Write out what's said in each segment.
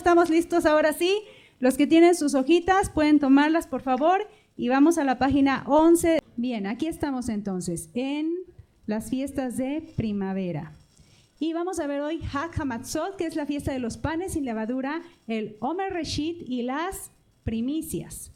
estamos listos ahora sí. Los que tienen sus hojitas pueden tomarlas, por favor, y vamos a la página 11. Bien, aquí estamos entonces en las fiestas de primavera. Y vamos a ver hoy Hag HaMatzot, que es la fiesta de los panes sin levadura, el Omer Reshit y las primicias.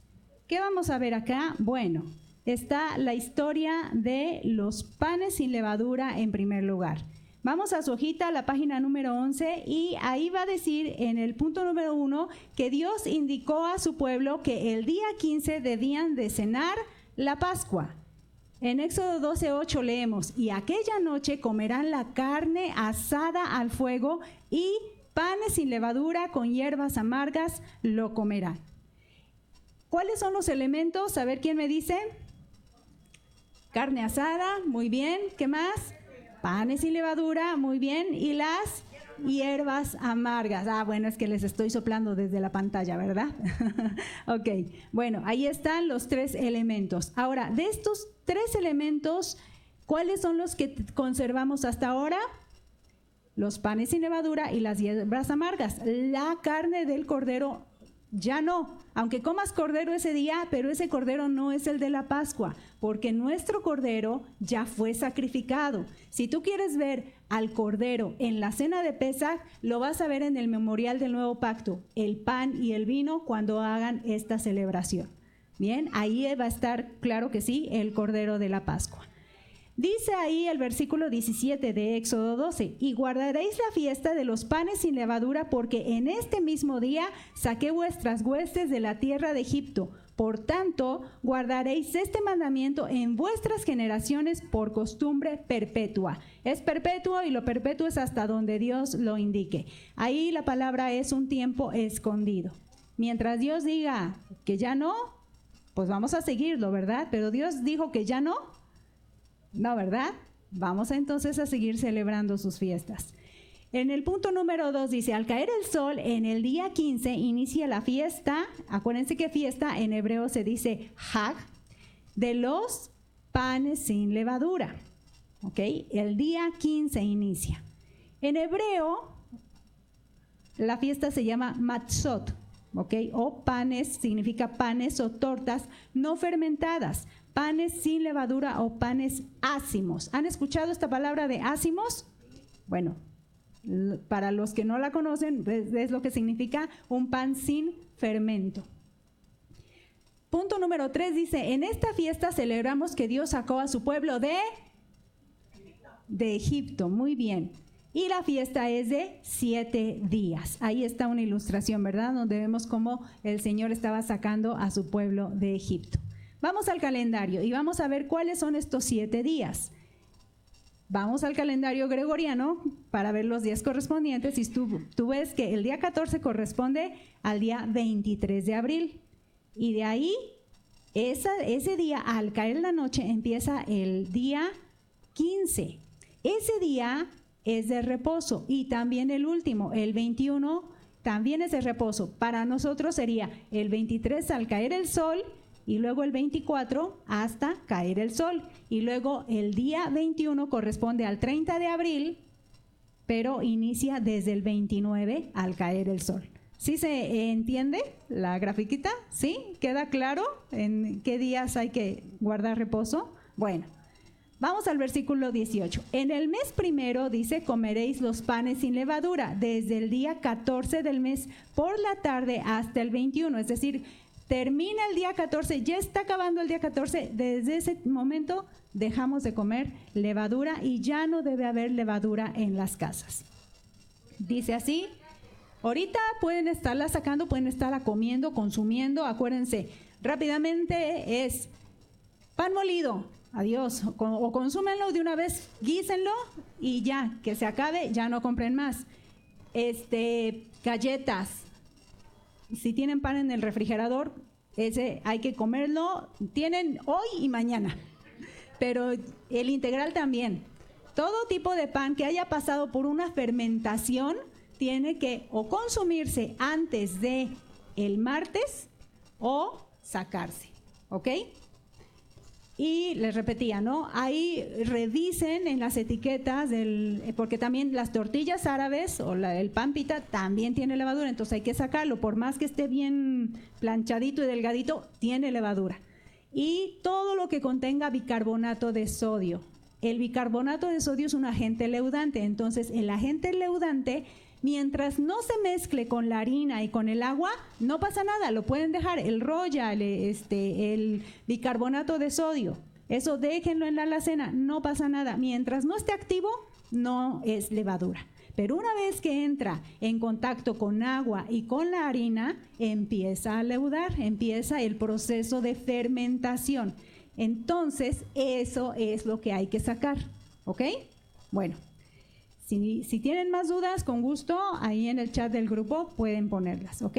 ¿Qué vamos a ver acá? Bueno, está la historia de los panes sin levadura en primer lugar. Vamos a su hojita, a la página número 11, y ahí va a decir en el punto número 1 que Dios indicó a su pueblo que el día 15 debían de cenar la Pascua. En Éxodo 12:8 leemos, y aquella noche comerán la carne asada al fuego y panes sin levadura con hierbas amargas lo comerán. ¿Cuáles son los elementos? A ver quién me dice. Carne asada, muy bien. ¿Qué más? Panes sin levadura, muy bien. ¿Y las hierbas amargas? Bueno, es que les estoy soplando desde la pantalla, ¿verdad? Ok, bueno, ahí están los 3 elementos. Ahora, de estos 3 elementos, ¿cuáles son los que conservamos hasta ahora? Los panes sin levadura y las hierbas amargas. La carne del cordero ya no, aunque comas cordero ese día, pero ese cordero no es el de la Pascua, porque nuestro cordero ya fue sacrificado. Si tú quieres ver al cordero en la cena de Pesaj, lo vas a ver en el memorial del nuevo pacto, el pan y el vino cuando hagan esta celebración. Bien, ahí va a estar, claro que sí, el cordero de la Pascua. Dice ahí el versículo 17 de Éxodo 12, y guardaréis la fiesta de los panes sin levadura, porque en este mismo día saqué vuestras huestes de la tierra de Egipto. Por tanto, guardaréis este mandamiento en vuestras generaciones por costumbre perpetua. Es perpetuo y lo perpetuo es hasta donde Dios lo indique. Ahí la palabra es un tiempo escondido. Mientras Dios diga que ya no, pues vamos a seguirlo, ¿verdad? Pero Dios dijo que ya no. No, ¿verdad? Vamos entonces a seguir celebrando sus fiestas. En el punto número 2 dice, al caer el sol en el día 15 inicia la fiesta, acuérdense que fiesta en hebreo se dice Hag, de los panes sin levadura. ¿Ok? El día 15 inicia. En hebreo la fiesta se llama Matzot, ¿ok? O panes, significa panes o tortas no fermentadas. Panes sin levadura o panes ácimos. ¿Han escuchado esta palabra de ácimos? Bueno, para los que no la conocen, es lo que significa un pan sin fermento. Punto número 3 dice, en esta fiesta celebramos que Dios sacó a su pueblo de Egipto. Muy bien. Y la fiesta es de 7 días. Ahí está una ilustración, ¿verdad? Donde vemos cómo el Señor estaba sacando a su pueblo de Egipto. Vamos al calendario y vamos a ver cuáles son estos 7 días. Vamos al calendario gregoriano para ver los días correspondientes y tú ves que el día 14 corresponde al día 23 de abril. Y de ahí, ese día, al caer la noche, empieza el día 15. Ese día es de reposo y también el último, el 21, también es de reposo. Para nosotros sería el 23 al caer el sol, y luego el 24 hasta caer el sol. Y luego el día 21 corresponde al 30 de abril, pero inicia desde el 29 al caer el sol. ¿Sí se entiende la grafiquita? ¿Sí? ¿Queda claro en qué días hay que guardar reposo? Bueno, vamos al versículo 18. En el mes primero dice, comeréis los panes sin levadura, desde el día 14 del mes por la tarde hasta el 21, es decir, termina el día 14, ya está acabando el día 14, desde ese momento dejamos de comer levadura y ya no debe haber levadura en las casas. Dice así, ahorita pueden estarla sacando, pueden estarla comiendo, consumiendo, acuérdense, rápidamente es pan molido, adiós, o consúmenlo de una vez, guísenlo y ya, que se acabe, ya no compren más. Galletas. Si tienen pan en el refrigerador, ese hay que comerlo, tienen hoy y mañana, pero el integral también. Todo tipo de pan que haya pasado por una fermentación tiene que o consumirse antes de el martes o sacarse, ¿ok? Y les repetía, ¿no? Ahí revisen en las etiquetas, porque también las tortillas árabes o el pan pita también tiene levadura, entonces hay que sacarlo, por más que esté bien planchadito y delgadito, tiene levadura. Y todo lo que contenga bicarbonato de sodio. El bicarbonato de sodio es un agente leudante, entonces el agente leudante, mientras no se mezcle con la harina y con el agua, no pasa nada, lo pueden dejar, el royal, el bicarbonato de sodio, eso déjenlo en la alacena, no pasa nada. Mientras no esté activo, no es levadura. Pero una vez que entra en contacto con agua y con la harina, empieza a leudar, empieza el proceso de fermentación. Entonces, eso es lo que hay que sacar, ¿ok? Bueno. Si tienen más dudas, con gusto, ahí en el chat del grupo pueden ponerlas, ¿ok?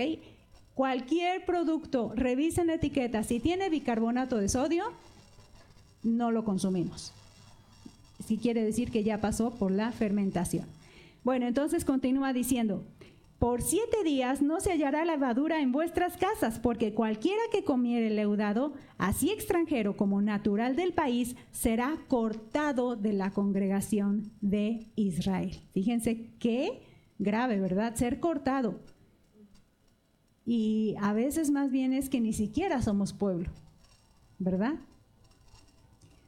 Cualquier producto, revisen la etiqueta, si tiene bicarbonato de sodio, no lo consumimos. Si quiere decir que ya pasó por la fermentación. Bueno, entonces continúa diciendo, por 7 días no se hallará levadura en vuestras casas, porque cualquiera que comiere leudado, así extranjero como natural del país, será cortado de la congregación de Israel. Fíjense qué grave, ¿verdad? Ser cortado. Y a veces más bien es que ni siquiera somos pueblo, ¿verdad?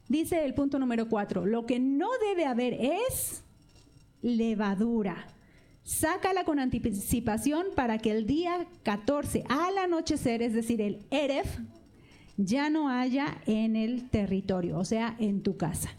Dice el punto número 4, lo que no debe haber es levadura. Sácala con anticipación para que el día 14 al anochecer, es decir, el Erev, ya no haya en el territorio, o sea, en tu casa.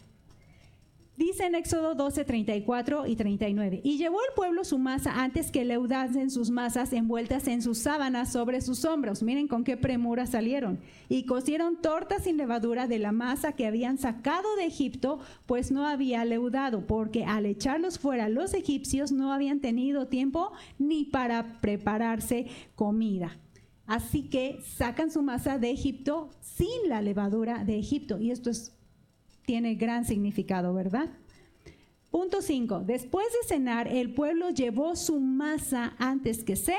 Dice en Éxodo 12, 34 y 39, y llevó el pueblo su masa antes que leudasen sus masas envueltas en sus sábanas sobre sus hombros. Miren con qué premura salieron. Y cocieron tortas sin levadura de la masa que habían sacado de Egipto, pues no había leudado, porque al echarlos fuera los egipcios no habían tenido tiempo ni para prepararse comida. Así que sacan su masa de Egipto sin la levadura de Egipto. Y esto tiene gran significado, ¿verdad? Punto 5. Después de cenar, el pueblo llevó su masa antes que se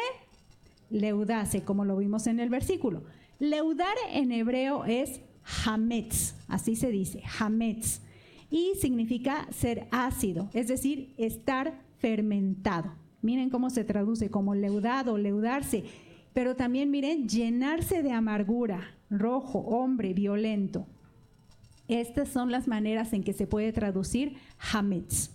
leudase, como lo vimos en el versículo. Leudar en hebreo es hametz, así se dice, hametz, y significa ser ácido, es decir, estar fermentado. Miren cómo se traduce como leudado, leudarse, pero también miren, llenarse de amargura, rojo, hombre, violento. Estas son las maneras en que se puede traducir hametz.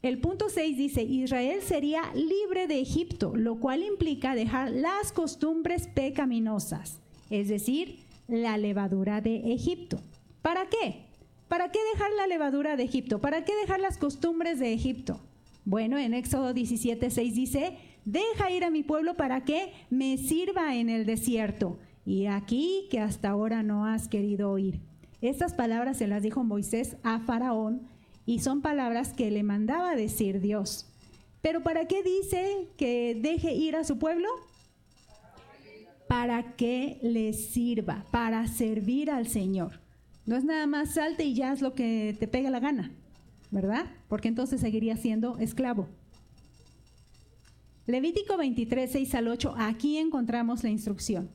El punto 6 dice, Israel sería libre de Egipto, lo cual implica dejar las costumbres pecaminosas, es decir, la levadura de Egipto. ¿Para qué? ¿Para qué dejar la levadura de Egipto? ¿Para qué dejar las costumbres de Egipto? Bueno, en Éxodo 17, 6 dice, deja ir a mi pueblo para que me sirva en el desierto. Y aquí que hasta ahora no has querido oír. Estas palabras se las dijo Moisés a Faraón y son palabras que le mandaba decir Dios. ¿Pero para qué dice que deje ir a su pueblo? Para que le sirva, para servir al Señor. No es nada más salte y ya haz lo que te pega la gana, ¿verdad? Porque entonces seguiría siendo esclavo. Levítico 23, 6 al 8, aquí encontramos la instrucción.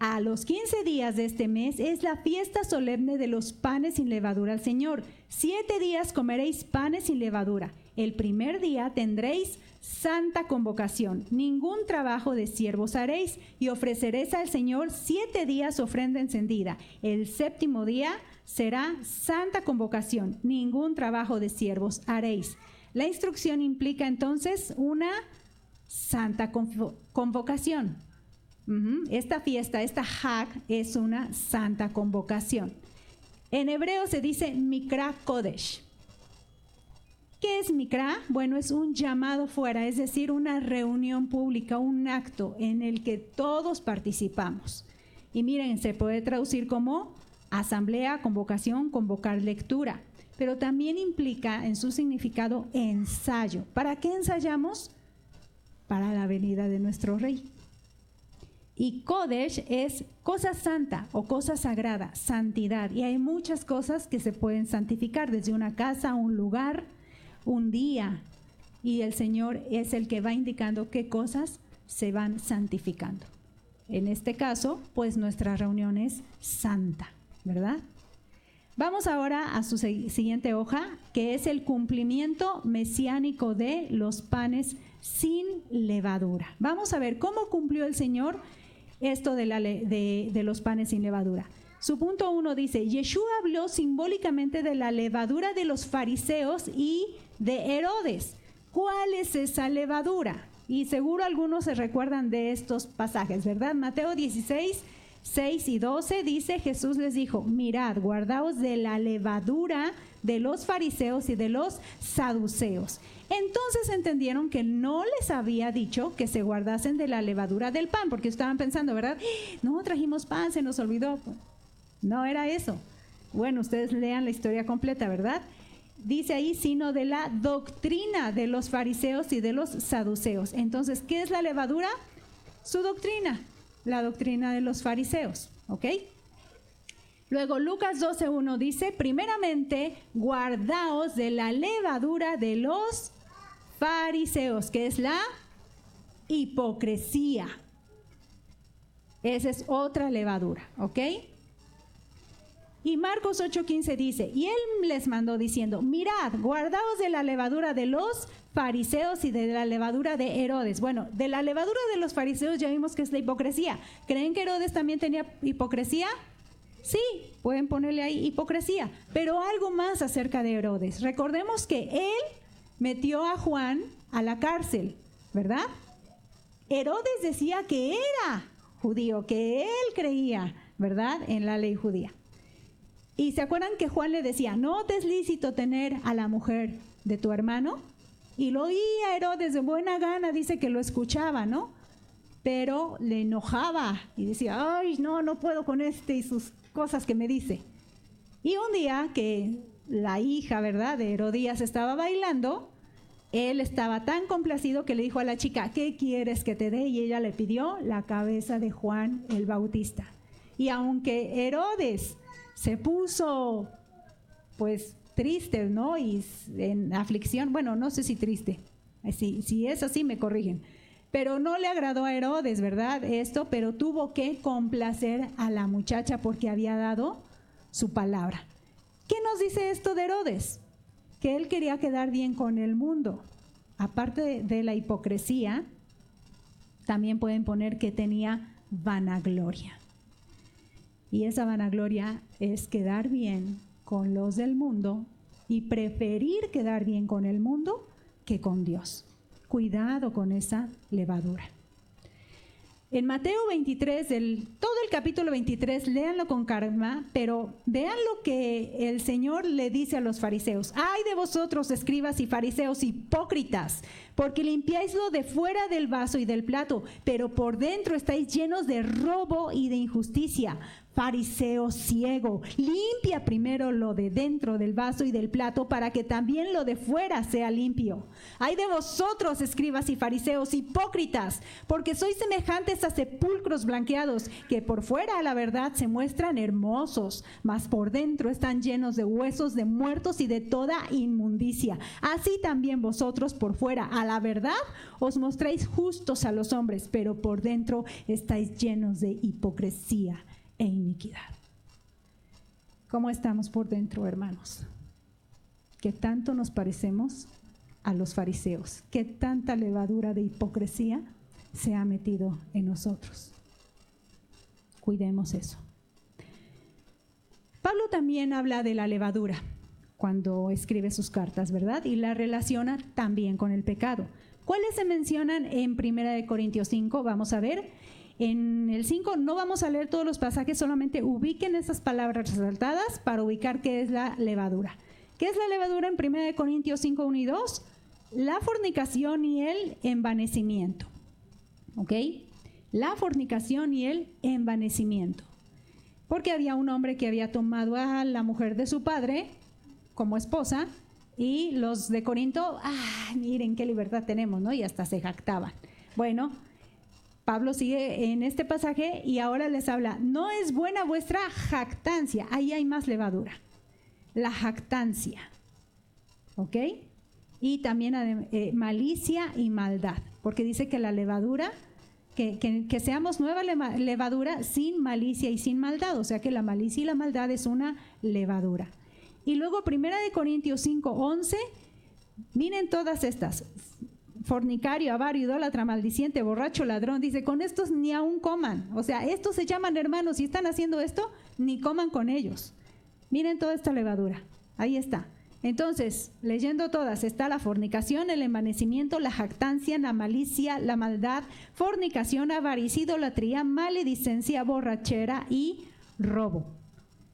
A los 15 días de este mes es la fiesta solemne de los panes sin levadura al Señor. 7 días comeréis panes sin levadura. El primer día tendréis santa convocación. Ningún trabajo de siervos haréis y ofreceréis al Señor 7 días ofrenda encendida. El séptimo día será santa convocación. Ningún trabajo de siervos haréis. La instrucción implica entonces una santa convocación. Esta fiesta, esta Hag, es una santa convocación. En hebreo se dice Mikra Kodesh. ¿Qué es Mikra? Bueno, es un llamado fuera, es decir, una reunión pública, un acto en el que todos participamos. Y miren, se puede traducir como asamblea, convocación, convocar lectura, pero también implica en su significado ensayo. ¿Para qué ensayamos? Para la venida de nuestro Rey. Y Kodesh es cosa santa o cosa sagrada, santidad. Y hay muchas cosas que se pueden santificar, desde una casa, un lugar, un día. Y el Señor es el que va indicando qué cosas se van santificando. En este caso, pues nuestra reunión es santa, ¿verdad? Vamos ahora a su siguiente hoja, que es el cumplimiento mesiánico de los panes sin levadura. Vamos a ver cómo cumplió el Señor esto de los panes sin levadura. Su punto 1 dice, Yeshua habló simbólicamente de la levadura de los fariseos y de Herodes. ¿Cuál es esa levadura? Y seguro algunos se recuerdan de estos pasajes, ¿verdad? Mateo 16, 6 y 12 dice, Jesús les dijo, mirad, guardaos de la levadura de los fariseos y de los saduceos. Entonces entendieron que no les había dicho que se guardasen de la levadura del pan, porque estaban pensando, ¿verdad? No, trajimos pan, se nos olvidó. No era eso. Bueno, ustedes lean la historia completa, ¿verdad? Dice ahí, sino de la doctrina de los fariseos y de los saduceos. Entonces, ¿qué es la levadura? Su doctrina, la doctrina de los fariseos, ¿ok? Luego, Lucas 12:1 dice, primeramente, guardaos de la levadura de los fariseos, que es la hipocresía. Esa es otra levadura, ¿ok? Y Marcos 8:15 dice, y él les mandó diciendo, mirad, guardaos de la levadura de los fariseos y de la levadura de Herodes. Bueno, de la levadura de los fariseos ya vimos que es la hipocresía. ¿Creen que Herodes también tenía hipocresía? Sí, pueden ponerle ahí hipocresía, pero algo más acerca de Herodes. Recordemos que él metió a Juan a la cárcel, ¿verdad? Herodes decía que era judío, que él creía, ¿verdad?, en la ley judía. Y se acuerdan que Juan le decía, no te es lícito tener a la mujer de tu hermano. Y lo oía Herodes de buena gana, dice que lo escuchaba, ¿no? Pero le enojaba y decía, ay, no puedo con este y sus cosas que me dice. Y un día que la hija, ¿verdad?, de Herodías estaba bailando, él estaba tan complacido que le dijo a la chica, ¿qué quieres que te dé? Y ella le pidió la cabeza de Juan el Bautista. Y aunque Herodes se puso, pues, triste, ¿no?, y en aflicción, bueno, no sé si triste, si es así me corrigen, pero no le agradó a Herodes, ¿verdad?, esto, pero tuvo que complacer a la muchacha porque había dado su palabra. ¿Qué nos dice esto de Herodes? Que él quería quedar bien con el mundo. Aparte de la hipocresía, también pueden poner que tenía vanagloria. Y esa vanagloria es quedar bien con los del mundo y preferir quedar bien con el mundo que con Dios. Cuidado con esa levadura. En Mateo 23, todo el capítulo 23, léanlo con calma, pero vean lo que el Señor le dice a los fariseos. ¡Ay de vosotros, escribas y fariseos hipócritas! Porque limpiáis lo de fuera del vaso y del plato, pero por dentro estáis llenos de robo y de injusticia. Fariseo ciego, limpia primero lo de dentro del vaso y del plato para que también lo de fuera sea limpio. ¡Ay de vosotros, escribas y fariseos hipócritas! Porque sois semejantes a sepulcros blanqueados, que por fuera a la verdad se muestran hermosos, mas por dentro están llenos de huesos de muertos y de toda inmundicia. Así también vosotros por fuera a la verdad os mostráis justos a los hombres, pero por dentro estáis llenos de hipocresía e iniquidad. ¿Cómo estamos por dentro, hermanos? ¿Qué tanto nos parecemos a los fariseos? ¿Qué tanta levadura de hipocresía se ha metido en nosotros? Cuidemos eso. Pablo también habla de la levadura cuando escribe sus cartas, ¿verdad? Y la relaciona también con el pecado. ¿Cuáles se mencionan en 1 Corintios 5? Vamos a ver. En el 5 no vamos a leer todos los pasajes, solamente ubiquen esas palabras resaltadas para ubicar qué es la levadura. ¿Qué es la levadura en 1 Corintios 5, 1 y 2? La fornicación y el envanecimiento. ¿Ok? La fornicación y el envanecimiento. Porque había un hombre que había tomado a la mujer de su padre como esposa y los de Corinto, miren qué libertad tenemos, ¿no? Y hasta se jactaban. Bueno, Pablo sigue en este pasaje y ahora les habla, no es buena vuestra jactancia, ahí hay más levadura, la jactancia, ¿ok? Y también malicia y maldad, porque dice que la levadura que seamos nueva levadura sin malicia y sin maldad. O sea que la malicia y la maldad es una levadura. Y luego 1 Corintios 5:11, miren todas estas: fornicario, avario, idólatra, maldiciente, borracho, ladrón. Dice, con estos ni aún coman. O sea, estos se llaman hermanos y están haciendo esto, ni coman con ellos. Miren toda esta levadura, ahí está. Entonces, leyendo todas, está la fornicación, el envanecimiento, la jactancia, la malicia, la maldad, fornicación, avaricia, idolatría, maledicencia, borrachera y robo.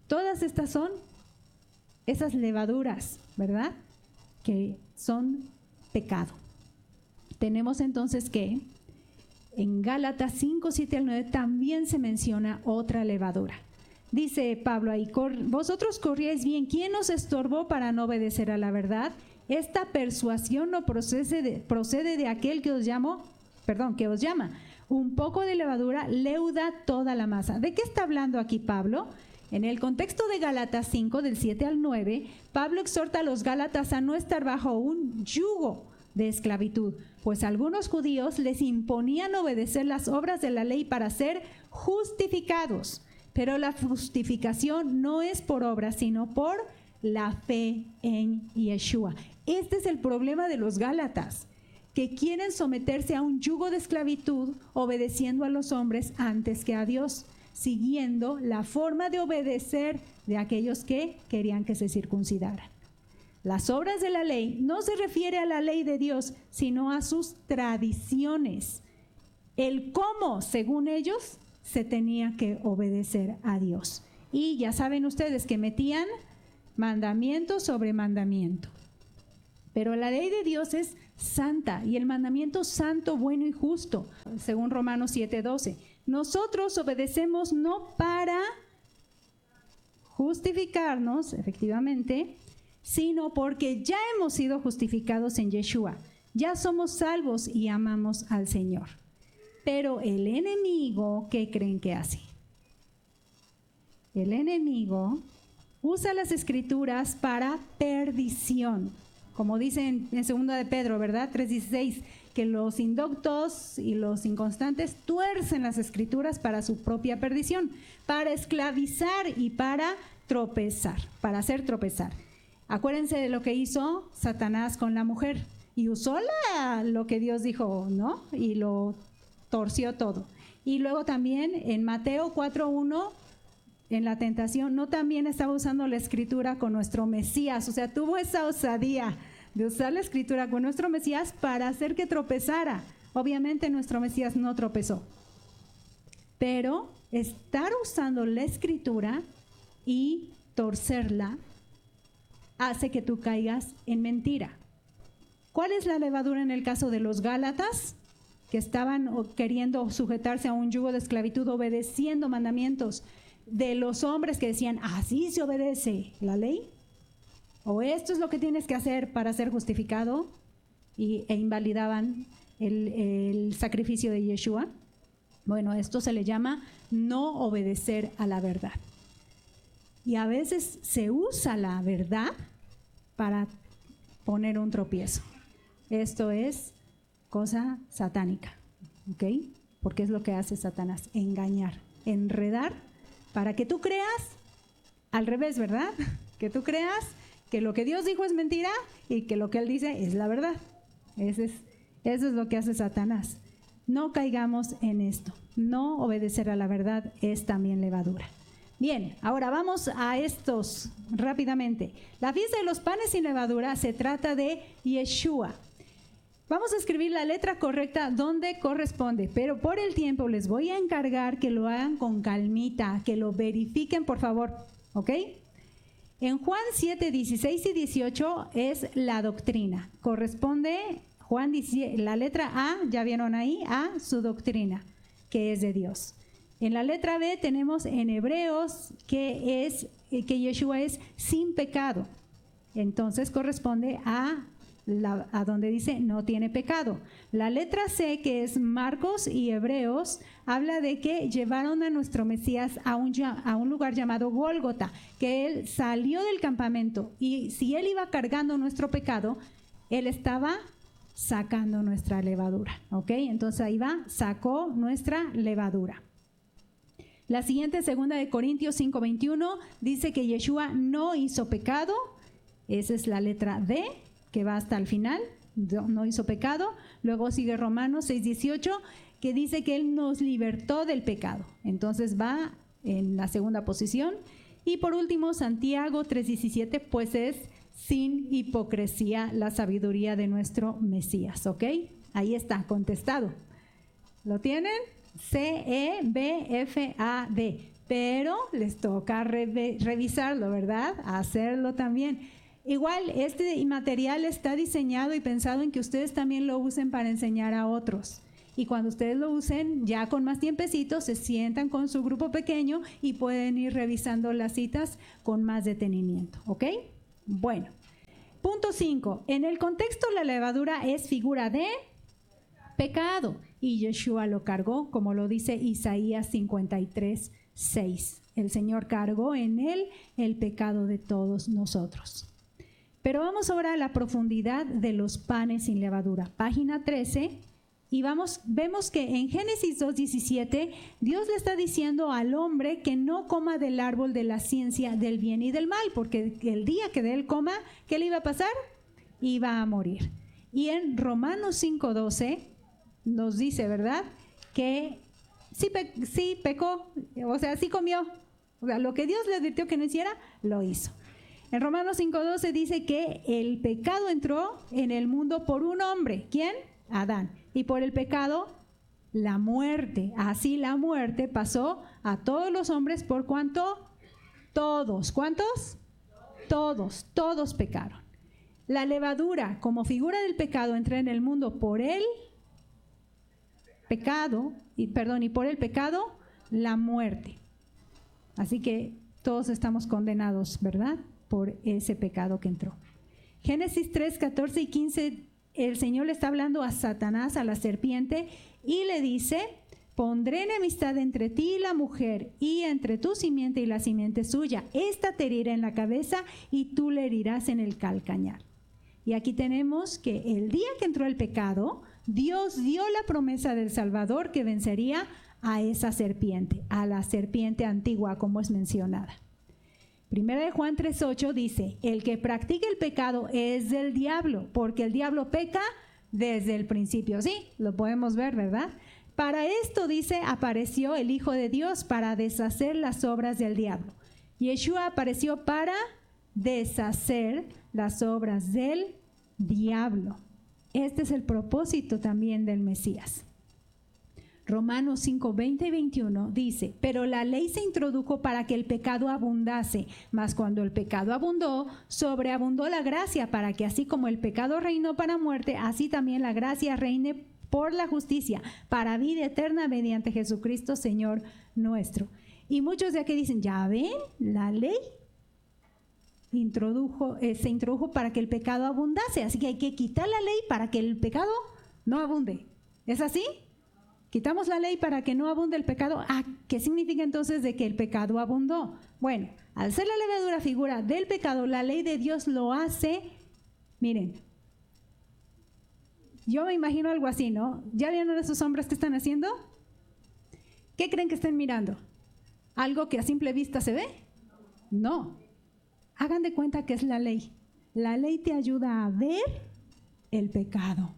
Todas estas son esas levaduras, ¿verdad? Que son pecado. Tenemos entonces que en Gálatas 5, 7 al 9 también se menciona otra levadura. Dice Pablo ahí, vosotros corríais bien, ¿quién os estorbó para no obedecer a la verdad? Esta persuasión no procede de aquel que os llama. Un poco de levadura leuda toda la masa. ¿De qué está hablando aquí Pablo? En el contexto de Gálatas 5, del 7 al 9, Pablo exhorta a los gálatas a no estar bajo un yugo de esclavitud, pues algunos judíos les imponían obedecer las obras de la ley para ser justificados. Pero la justificación no es por obras, sino por la fe en Yeshua. Este es el problema de los gálatas, que quieren someterse a un yugo de esclavitud obedeciendo a los hombres antes que a Dios, siguiendo la forma de obedecer de aquellos que querían que se circuncidaran. Las obras de la ley no se refiere a la ley de Dios, sino a sus tradiciones. El cómo, según ellos, se tenía que obedecer a Dios. Y ya saben ustedes que metían mandamiento sobre mandamiento. Pero la ley de Dios es santa y el mandamiento santo, bueno y justo, según Romanos 7:12. Nosotros obedecemos no para justificarnos, efectivamente, sino porque ya hemos sido justificados en Yeshua. Ya somos salvos y amamos al Señor. Pero el enemigo, ¿qué creen que hace? El enemigo usa las escrituras para perdición. Como dice en 2 de Pedro, ¿verdad? 3:16, que los indoctos y los inconstantes tuercen las escrituras para su propia perdición, para esclavizar y para tropezar, para hacer tropezar. Acuérdense de lo que hizo Satanás con la mujer y usó lo que Dios dijo, ¿no? Y lo torció todo. Y luego también en Mateo 4:1, en la tentación, no también estaba usando la escritura con nuestro Mesías, o sea, tuvo esa osadía de usar la escritura con nuestro Mesías para hacer que tropezara. Obviamente nuestro Mesías no tropezó, pero estar usando la escritura y torcerla hace que tú caigas en mentira. ¿Cuál es la levadura en el caso de los gálatas? Que estaban queriendo sujetarse a un yugo de esclavitud, obedeciendo mandamientos de los hombres que decían, así se obedece la ley, o esto es lo que tienes que hacer para ser justificado, e invalidaban el sacrificio de Yeshua. Bueno, esto se le llama no obedecer a la verdad. Y a veces se usa la verdad para poner un tropiezo. Esto es cosa satánica, ¿ok? Porque es lo que hace Satanás, engañar, enredar, para que tú creas al revés, ¿verdad? Que tú creas que lo que Dios dijo es mentira y que lo que Él dice es la verdad. Eso es lo que hace Satanás. No caigamos en esto. No obedecer a la verdad es también levadura. Bien, ahora vamos a estos rápidamente. La fiesta de los panes sin levadura se trata de Yeshua. Vamos a escribir la letra correcta donde corresponde, pero por el tiempo les voy a encargar que lo hagan con calmita, que lo verifiquen por favor, ¿ok? En Juan 7, 16 y 18 es la doctrina. Corresponde, Juan 17, la letra A, ya vieron ahí, a su doctrina, que es de Dios. En la letra B tenemos en Hebreos que Yeshua es sin pecado. Entonces corresponde a donde dice no tiene pecado. La letra C, que es Marcos y Hebreos, habla de que llevaron a nuestro Mesías a un lugar llamado Gólgota, que él salió del campamento y si él iba cargando nuestro pecado, él estaba sacando nuestra levadura, ¿ok? Entonces ahí va, sacó nuestra levadura. La siguiente, 2 de Corintios 5:21, dice que Yeshua no hizo pecado. Esa es la letra D, que va hasta el final, no hizo pecado. Luego sigue Romanos 6:18, que dice que Él nos libertó del pecado. Entonces va en la segunda posición. Y por último, Santiago 3:17, pues es sin hipocresía la sabiduría de nuestro Mesías, ¿ok? Ahí está, contestado. ¿Lo tienen? C-E-B-F-A-D. Pero les toca revisarlo, ¿verdad? Hacerlo también. Igual, este material está diseñado y pensado en que ustedes también lo usen para enseñar a otros. Y cuando ustedes lo usen, ya con más tiempecito, se sientan con su grupo pequeño y pueden ir revisando las citas con más detenimiento, ¿ok? Bueno, punto 5. En el contexto, la levadura es figura de pecado y Yeshua lo cargó, como lo dice Isaías 53:6. El Señor cargó en él el pecado de todos nosotros. Pero vamos ahora a la profundidad de los panes sin levadura. Página 13. Y vemos que en Génesis 2:17 Dios le está diciendo al hombre que no coma del árbol de la ciencia del bien y del mal, porque el día que de él coma, ¿qué le iba a pasar? Iba a morir. Y en Romanos 5:12 nos dice, ¿verdad? Que sí pecó, o sea, sí comió. O sea, lo que Dios le advirtió que no hiciera, lo hizo. En Romanos 5:12 dice que el pecado entró en el mundo por un hombre. ¿Quién? Adán. Y por el pecado, la muerte. Así la muerte pasó a todos los hombres por cuanto todos. ¿Cuántos? Todos pecaron. La levadura, como figura del pecado, entra en el mundo por el pecado, y por el pecado, la muerte. Así que todos estamos condenados, ¿verdad? Por ese pecado que entró. Génesis 3:14 y 15. El Señor le está hablando a Satanás, a la serpiente, y le dice: pondré enemistad entre ti y la mujer, y entre tu simiente y la simiente suya. Esta te herirá en la cabeza y tú le herirás en el calcañar. Y aquí tenemos que el día que entró el pecado, Dios dio la promesa del Salvador que vencería a esa serpiente, a la serpiente antigua, como es mencionada. Primera de Juan 3:8 dice: el que practica el pecado es del diablo, porque el diablo peca desde el principio. Sí, lo podemos ver, ¿verdad? Para esto, dice, apareció el Hijo de Dios, para deshacer las obras del diablo. Yeshua apareció para deshacer las obras del diablo. Este es el propósito también del Mesías. Romanos 5:20 y 21 dice: pero la ley se introdujo para que el pecado abundase, mas cuando el pecado abundó, sobreabundó la gracia, para que así como el pecado reinó para muerte, así también la gracia reine por la justicia, para vida eterna mediante Jesucristo Señor nuestro. Y muchos de aquí dicen: ya ven, la ley se introdujo para que el pecado abundase, así que hay que quitar la ley para que el pecado no abunde. ¿Es así? Quitamos la ley para que no abunde el pecado. ¿Qué significa entonces de que el pecado abundó? Bueno, al ser la levadura figura del pecado, la ley de Dios lo hace. Miren, yo me imagino algo así, ¿no? ¿Ya vieron a esos hombres que están haciendo? ¿Qué creen que estén mirando? ¿Algo que a simple vista se ve? No. Hagan de cuenta que es la ley. La ley te ayuda a ver el pecado.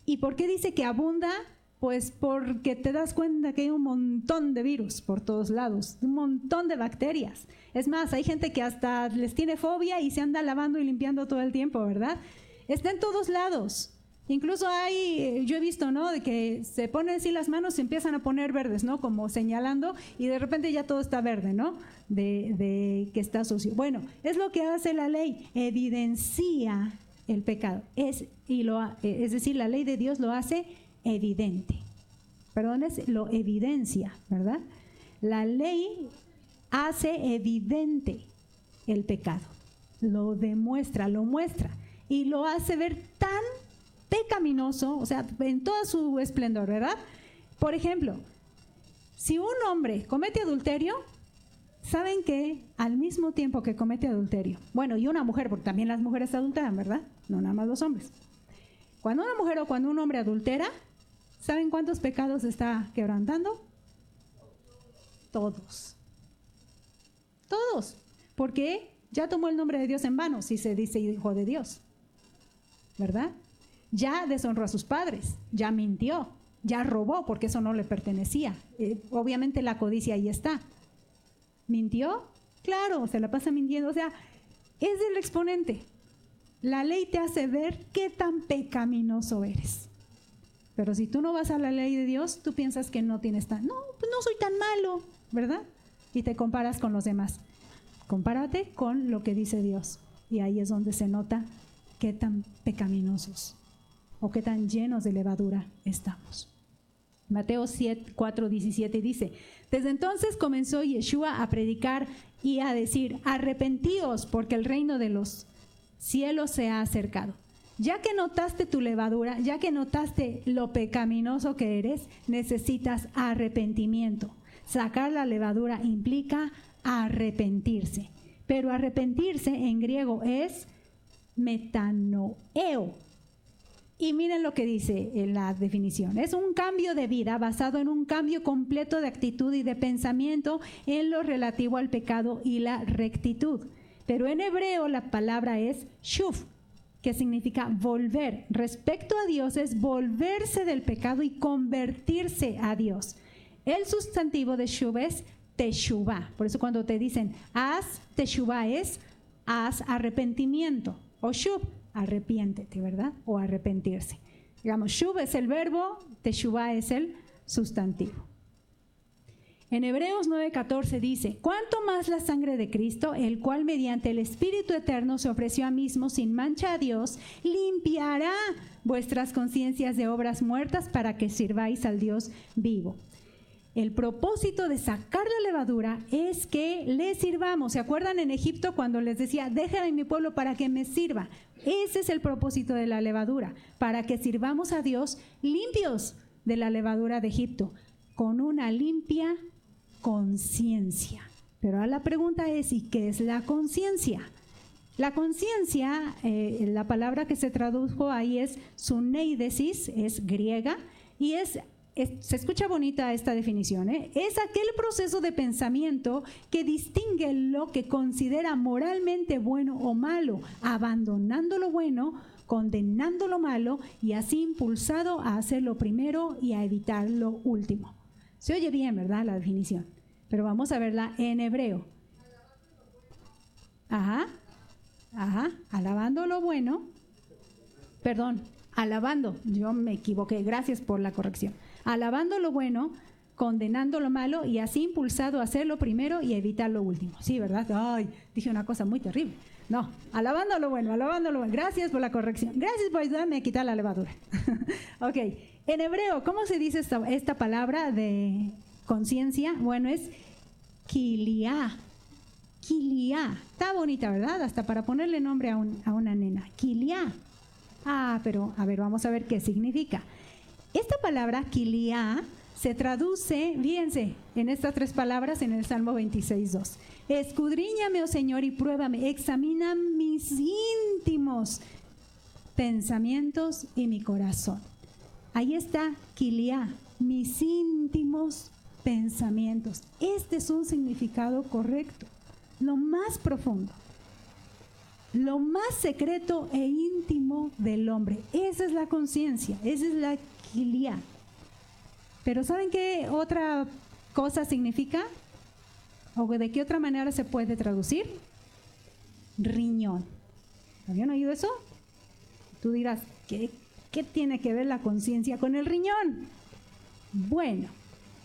¿Y por qué dice que abunda? Pues porque te das cuenta que hay un montón de virus por todos lados, un montón de bacterias. Es más, hay gente que hasta les tiene fobia y se anda lavando y limpiando todo el tiempo, ¿verdad? Está en todos lados. Incluso yo he visto, ¿no? De que se ponen así las manos, se empiezan a poner verdes, ¿no? Como señalando, y de repente ya todo está verde, ¿no? De que está sucio. Bueno, es lo que hace la ley, evidencia el pecado. Es decir, la ley de Dios lo hace evidente. Lo evidencia, ¿verdad? La ley hace evidente el pecado. Lo demuestra, lo muestra. Y lo hace ver tan pecaminoso, o sea, en todo su esplendor, ¿verdad? Por ejemplo, si un hombre comete adulterio, ¿Saben que al mismo tiempo que comete adulterio, bueno, y una mujer, porque también las mujeres adulteran, ¿verdad? No nada más los hombres. Cuando una mujer o cuando un hombre adultera, ¿saben cuántos pecados está quebrantando? Todos. Todos. Porque ya tomó el nombre de Dios en vano, si se dice hijo de Dios, ¿verdad? Ya deshonró a sus padres, ya mintió, ya robó, porque eso no le pertenecía. Obviamente la codicia ahí está. ¿Mintió? Claro, se la pasa mintiendo. O sea, es el exponente. La ley te hace ver qué tan pecaminoso eres. Pero si tú no vas a la ley de Dios, tú piensas que no tienes pues no soy tan malo, ¿verdad? Y te comparas con los demás. Compárate con lo que dice Dios. Y ahí es donde se nota qué tan pecaminosos o qué tan llenos de levadura estamos. Mateo 4:17 dice: desde entonces comenzó Yeshua a predicar y a decir: arrepentíos, porque el reino de los cielos se ha acercado. Ya que notaste tu levadura, ya que notaste lo pecaminoso que eres, necesitas arrepentimiento. Sacar la levadura implica arrepentirse, pero arrepentirse en griego es metanoeo. Y miren lo que dice en la definición: es un cambio de vida basado en un cambio completo de actitud y de pensamiento en lo relativo al pecado y la rectitud. Pero en hebreo la palabra es shuv, que significa volver. Respecto a Dios es volverse del pecado y convertirse a Dios. El sustantivo de shuv es teshuvah. Por eso cuando te dicen haz teshuvah es haz arrepentimiento, o shuv, arrepiéntete, ¿verdad? O arrepentirse. Digamos, shuv es el verbo, teshuvah es el sustantivo. En Hebreos 9:14 dice: cuánto más la sangre de Cristo, el cual mediante el Espíritu Eterno se ofreció a mismo sin mancha a Dios, limpiará vuestras conciencias de obras muertas para que sirváis al Dios vivo. El propósito de sacar la levadura es que le sirvamos. ¿Se acuerdan en Egipto cuando les decía: déjame mi pueblo para que me sirva? Ese es el propósito de la levadura, para que sirvamos a Dios limpios de la levadura de Egipto, con una limpia conciencia. Pero ahora la pregunta es: ¿y qué es la conciencia? La conciencia, la palabra que se tradujo ahí es suneidesis, es griega, y se escucha bonita esta definición, es aquel proceso de pensamiento que distingue lo que considera moralmente bueno o malo, abandonando lo bueno, condenando lo malo y así impulsado a hacer lo primero y a evitar lo último. Se oye bien, ¿verdad? La definición, pero vamos a verla en hebreo. Alabando lo bueno, alabando, yo me equivoqué, gracias por la corrección. Alabando lo bueno, condenando lo malo y así impulsado a hacer lo primero y evitar lo último. Sí, ¿verdad? Ay, dije una cosa muy terrible. No, alabando lo bueno. Gracias por la corrección. Gracias por ayudarme a quitar la levadura. Ok, en hebreo, ¿cómo se dice esta palabra de conciencia? Bueno, es kiliá. Kiliá. Está bonita, ¿verdad? Hasta para ponerle nombre a una nena. Kiliá. Pero a ver, vamos a ver qué significa. Esta palabra kiliá se traduce, fíjense, en estas tres palabras en el Salmo 26:2. Escudriñame, oh Señor, y pruébame, examina mis íntimos pensamientos y mi corazón. Ahí está kiliá, mis íntimos pensamientos. Este es un significado correcto, lo más profundo, lo más secreto e íntimo del hombre. Esa es la conciencia, esa es la kiliá. Pero ¿saben qué otra cosa significa? ¿O de qué otra manera se puede traducir? Riñón. ¿Habían oído eso? Tú dirás, ¿qué tiene que ver la conciencia con el riñón? Bueno,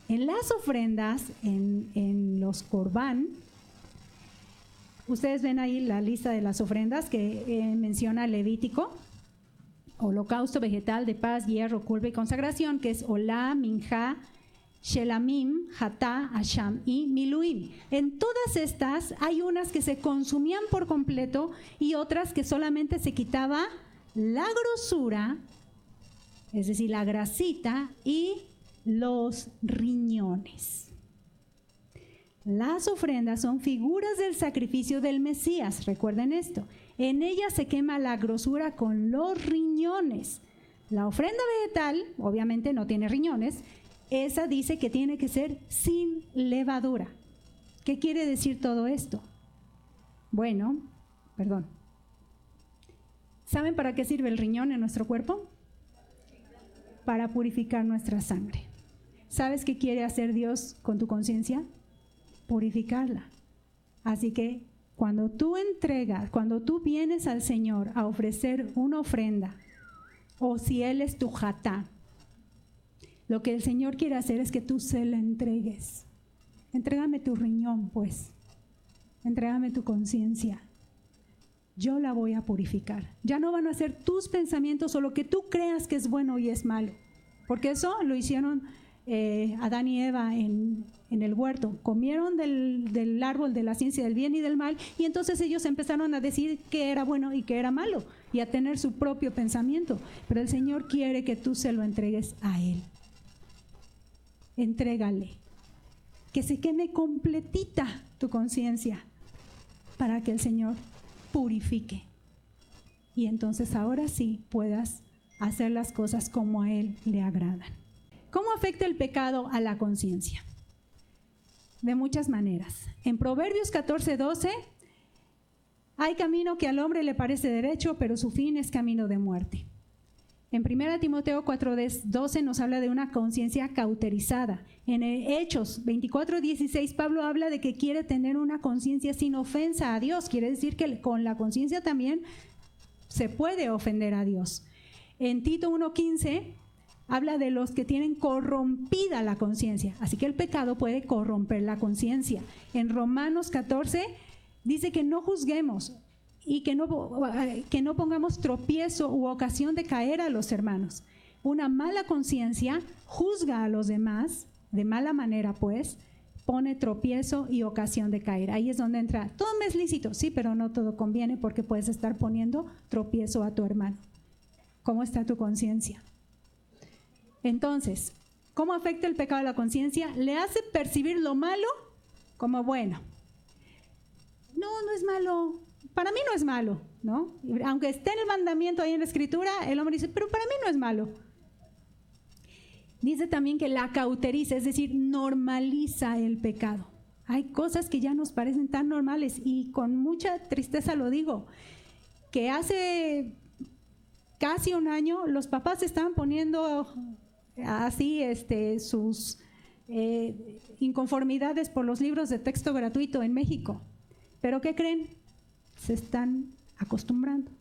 en las ofrendas, en los corbán, ustedes ven ahí la lista de las ofrendas que menciona Levítico: holocausto vegetal de paz, hierro, culpa y consagración, que es olá, minjá, shelamim, hatá, asham y miluim. En todas estas hay unas que se consumían por completo y otras que solamente se quitaba la grosura, es decir, la grasita y los riñones. Las ofrendas son figuras del sacrificio del Mesías, recuerden esto. En ellas se quema la grosura con los riñones. La ofrenda vegetal, obviamente no tiene riñones, esa dice que tiene que ser sin levadura. ¿Qué quiere decir todo esto? Bueno, ¿saben para qué sirve el riñón en nuestro cuerpo? Para purificar nuestra sangre. ¿Sabes qué quiere hacer Dios con tu conciencia? Purificarla. Así que cuando tú entregas, cuando tú vienes al Señor a ofrecer una ofrenda, o si Él es tu jatá, lo que el Señor quiere hacer es que tú se la entregues. Entrégame tu riñón, pues. Entrégame tu conciencia. Yo la voy a purificar. Ya no van a ser tus pensamientos o lo que tú creas que es bueno y es malo. Porque eso lo hicieron Adán y Eva en el huerto. Comieron del árbol de la ciencia del bien y del mal, y entonces ellos empezaron a decir qué era bueno y qué era malo, y a tener su propio pensamiento. Pero el Señor quiere que tú se lo entregues a Él. Entrégale. Que se queme completita tu conciencia para que el Señor purifique. Y entonces ahora sí puedas hacer las cosas como a Él le agradan. ¿Cómo afecta el pecado a la conciencia? De muchas maneras. En Proverbios 14:12, hay camino que al hombre le parece derecho, pero su fin es camino de muerte. En 1 Timoteo 4:12 nos habla de una conciencia cauterizada. En Hechos 24:16 Pablo habla de que quiere tener una conciencia sin ofensa a Dios. Quiere decir que con la conciencia también se puede ofender a Dios. En Tito 1:15 habla de los que tienen corrompida la conciencia. Así que el pecado puede corromper la conciencia. En Romanos 14 dice que no juzguemos y que no pongamos tropiezo u ocasión de caer a los hermanos. Una mala conciencia juzga a los demás de mala manera, pues, pone tropiezo y ocasión de caer. Ahí es donde entra, todo me es lícito, sí, pero no todo conviene, porque puedes estar poniendo tropiezo a tu hermano. ¿Cómo está tu conciencia? Entonces, ¿cómo afecta el pecado a la conciencia? Le hace percibir lo malo como bueno. No es malo. Para mí no es malo, ¿no? Aunque esté en el mandamiento ahí en la escritura, el hombre dice, pero para mí no es malo. Dice también que la cauteriza, es decir, normaliza el pecado. Hay cosas que ya nos parecen tan normales, y con mucha tristeza lo digo, que hace casi un año los papás estaban poniendo así sus inconformidades por los libros de texto gratuito en México. ¿Pero qué creen? Se están acostumbrando.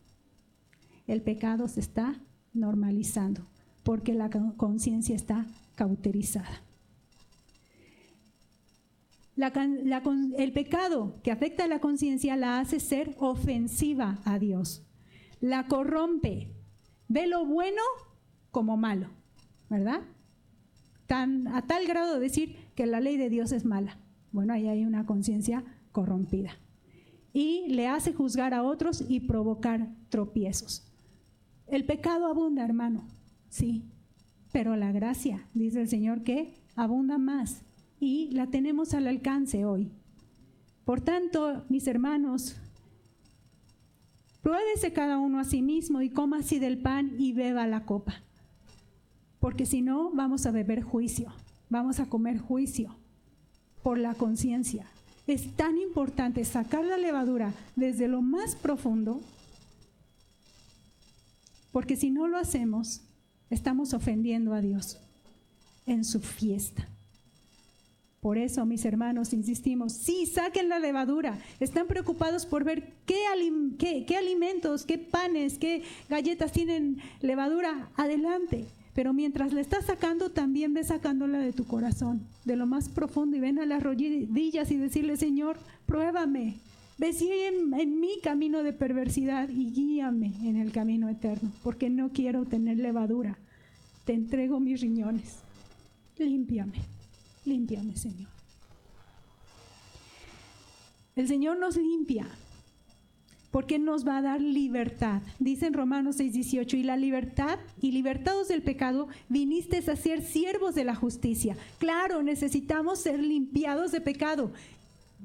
El pecado se está normalizando porque la conciencia está cauterizada. El pecado que afecta a la conciencia la hace ser ofensiva a Dios. La corrompe. Ve lo bueno como malo, ¿verdad? A tal grado de decir que la ley de Dios es mala. Bueno, ahí hay una conciencia corrompida. Y le hace juzgar a otros y provocar tropiezos. El pecado abunda, hermano, sí, pero la gracia, dice el Señor, que abunda más, y la tenemos al alcance hoy. Por tanto, mis hermanos, pruébese cada uno a sí mismo y coma así del pan y beba la copa, porque si no vamos a beber juicio, vamos a comer juicio por la conciencia. Es tan importante sacar la levadura desde lo más profundo, porque si no lo hacemos, estamos ofendiendo a Dios en su fiesta. Por eso, mis hermanos, insistimos, sí, saquen la levadura. Están preocupados por ver qué alimentos, qué panes, qué galletas tienen levadura. Adelante. Pero mientras la estás sacando, también ve sacándola de tu corazón, de lo más profundo, y ven a las rodillas y decirle, Señor, pruébame, ve si hay en mí camino de perversidad y guíame en el camino eterno, porque no quiero tener levadura. Te entrego mis riñones. Límpiame, Señor. El Señor nos limpia. porque nos va a dar libertad. Dice en Romanos 6:18, y la libertad, y libertados del pecado, viniste a ser siervos de la justicia. Claro, necesitamos ser limpiados de pecado,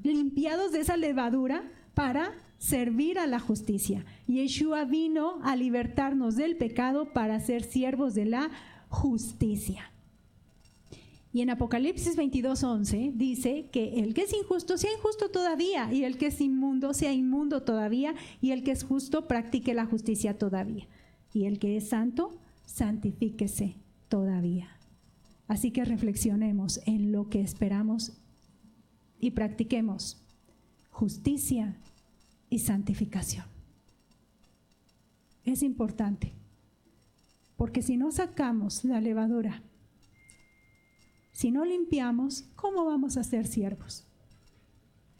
limpiados de esa levadura para servir a la justicia. Yeshua vino a libertarnos del pecado para ser siervos de la justicia. Y en Apocalipsis 22:11 dice que el que es injusto sea injusto todavía, y el que es inmundo sea inmundo todavía, y el que es justo practique la justicia todavía, y el que es santo santifíquese todavía. Así que reflexionemos en lo que esperamos y practiquemos justicia y santificación. Es importante, porque si no sacamos la levadura, si no limpiamos, ¿cómo vamos a ser siervos?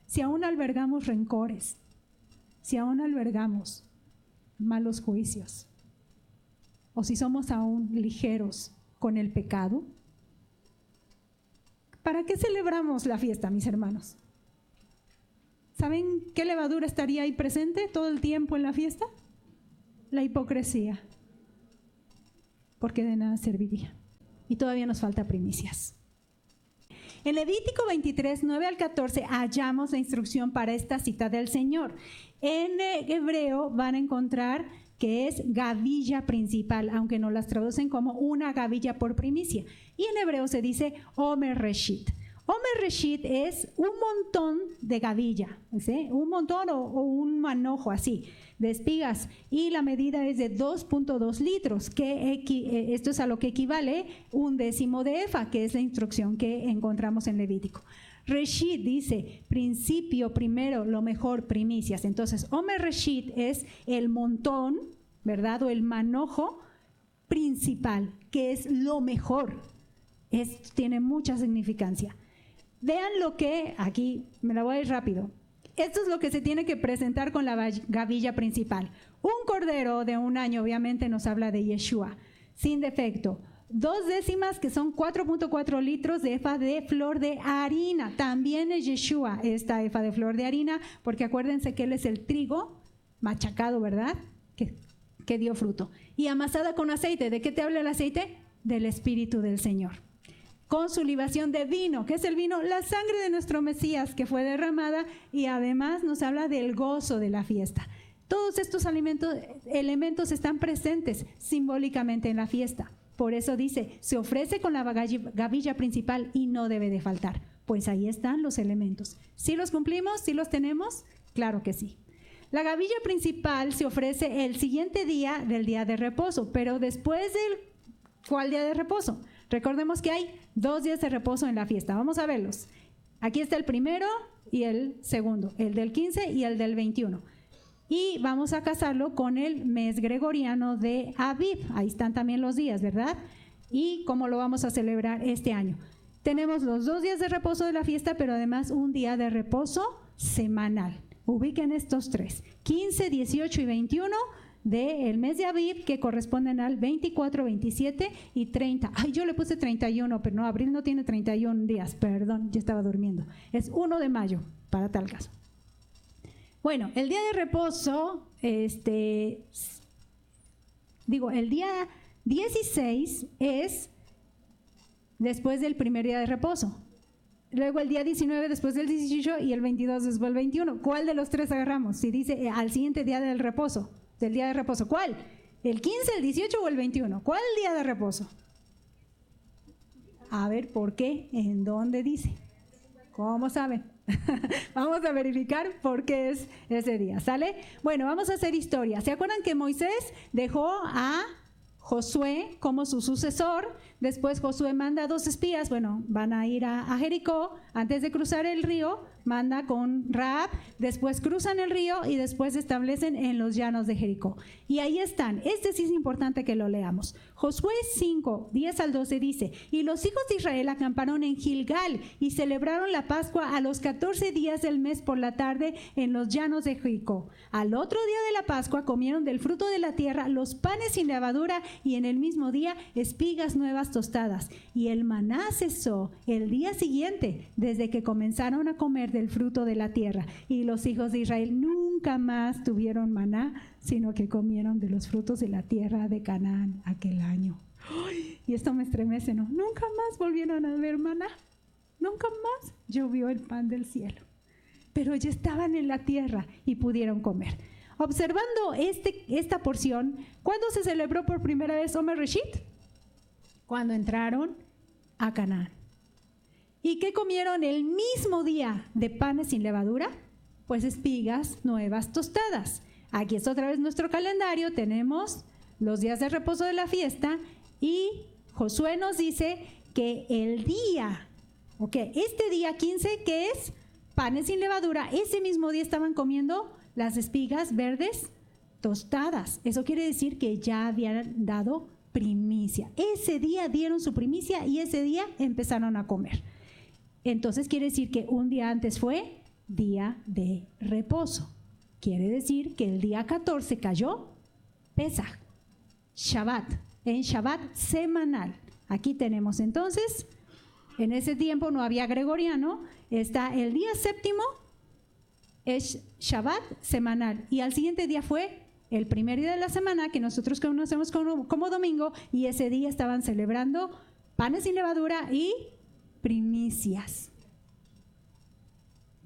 Si aún albergamos rencores, si aún albergamos malos juicios, o si somos aún ligeros con el pecado, ¿para qué celebramos la fiesta, mis hermanos? ¿Saben qué levadura estaría ahí presente todo el tiempo en la fiesta? La hipocresía, porque de nada serviría. Y todavía nos falta primicias. En Levítico 23, 9 al 14, hallamos la instrucción para esta cita del Señor. En hebreo van a encontrar que es gavilla principal, aunque no las traducen como una gavilla por primicia. Y en hebreo se dice Omer Reshit. Omer Reshit es un montón de gavilla, ¿sí? Un montón o un manojo así de espigas, y la medida es de 2.2 litros, que esto es a lo que equivale 1/10 de efa, que es la instrucción que encontramos en Levítico. Reshit dice principio, primero, lo mejor, primicias. Entonces, Omer Reshit es el montón, ¿verdad? O el manojo principal, que es lo mejor. Esto tiene mucha significancia. Vean lo que, aquí me la voy a ir rápido. Esto es lo que se tiene que presentar con la gavilla principal. Un cordero de 1 año, obviamente nos habla de Yeshua, sin defecto. 2 décimas, que son 4.4 litros de efa de flor de harina. También es Yeshua esta efa de flor de harina, porque acuérdense que él es el trigo machacado, ¿verdad? Que dio fruto. Y amasada con aceite. ¿De qué te habla el aceite? Del Espíritu del Señor. Con su libación de vino. ¿Qué es el vino? La sangre de nuestro Mesías que fue derramada, y además nos habla del gozo de la fiesta. Todos estos elementos están presentes simbólicamente en la fiesta. Por eso dice, se ofrece con la gavilla principal y no debe de faltar. Pues ahí están los elementos. ¿Sí los cumplimos? ¿Sí los tenemos? Claro que sí. La gavilla principal se ofrece el siguiente día del día de reposo, pero después del ¿cuál día de reposo? Recordemos que hay 2 días de reposo en la fiesta. Vamos a verlos. Aquí está el primero y el segundo, el del 15 y el del 21. Y vamos a casarlo con el mes gregoriano de Aviv. Ahí están también los días, ¿verdad? Y cómo lo vamos a celebrar este año. Tenemos los 2 días de reposo de la fiesta, pero además un día de reposo semanal. Ubiquen estos 3, 15, 18 y 21 del mes de Aviv, que corresponden al 24, 27 y 30. Ay, yo le puse 31, pero no, abril no tiene 31 días, perdón, yo estaba durmiendo. Es 1 de mayo, para tal caso. Bueno, el día de reposo, el día 16 es después del primer día de reposo. Luego el día 19 después del 18 y el 22 después del 21. ¿Cuál de los 3 agarramos? Si dice al siguiente día del reposo, del día de reposo, ¿cuál? ¿El 15, el 18 o el 21? ¿Cuál día de reposo? A ver, ¿por qué? ¿En dónde dice? ¿Cómo saben? Vamos a verificar por qué es ese día, ¿sale? Bueno, vamos a hacer historia. ¿Se acuerdan que Moisés dejó a Josué como su sucesor? Después Josué manda 2 espías, bueno, van a ir a Jericó. Antes de cruzar el río, manda con Rahab, después cruzan el río y después se establecen en los llanos de Jericó. Y ahí están, este sí es importante que lo leamos. Josué 5, 10 al 12 dice, y los hijos de Israel acamparon en Gilgal y celebraron la Pascua a los 14 días del mes por la tarde en los llanos de Jericó. Al otro día de la Pascua comieron del fruto de la tierra, los panes sin levadura, y en el mismo día espigas nuevas tostadas. Y el maná cesó el día siguiente, desde que comenzaron a comer del fruto de la tierra. Y los hijos de Israel nunca más tuvieron maná, sino que comieron de los frutos de la tierra de Canaán aquel año. ¡Ay! Y esto me estremece, ¿no? Nunca más volvieron a ver maná. Nunca más llovió el pan del cielo. Pero ya estaban en la tierra y pudieron comer. Observando esta porción, ¿cuándo se celebró por primera vez Omer Reshit? Cuando entraron a Canaán. ¿Y qué comieron el mismo día de panes sin levadura? Pues espigas nuevas tostadas. Aquí es otra vez nuestro calendario, tenemos los días de reposo de la fiesta y Josué nos dice que el día, este día 15, que es panes sin levadura, ese mismo día estaban comiendo las espigas verdes tostadas. Eso quiere decir que ya habían dado primicia. Ese día dieron su primicia y ese día empezaron a comer. Entonces quiere decir que un día antes fue día de reposo. Quiere decir que el día 14 cayó Pesaj, Shabbat, en Shabbat semanal. Aquí tenemos entonces, en ese tiempo no había gregoriano, está el día séptimo, es Shabbat semanal, y al siguiente día fue el primer día de la semana, que nosotros conocemos como domingo, y ese día estaban celebrando panes sin levadura y primicias.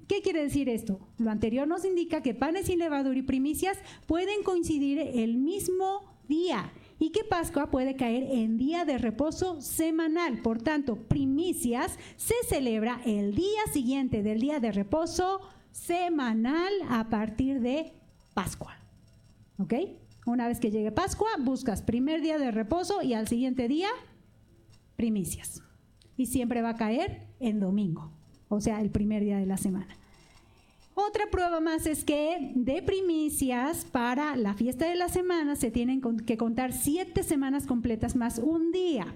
¿Qué quiere decir esto? Lo anterior nos indica que panes sin levadura y primicias pueden coincidir el mismo día y que Pascua puede caer en día de reposo semanal. Por tanto, primicias se celebra el día siguiente del día de reposo semanal a partir de Pascua. ¿Ok? Una vez que llegue Pascua, buscas primer día de reposo y al siguiente día, primicias. Y siempre va a caer en domingo, o sea, el primer día de la semana. Otra prueba más es que de primicias para la fiesta de la semana se tienen que contar 7 semanas completas más un día.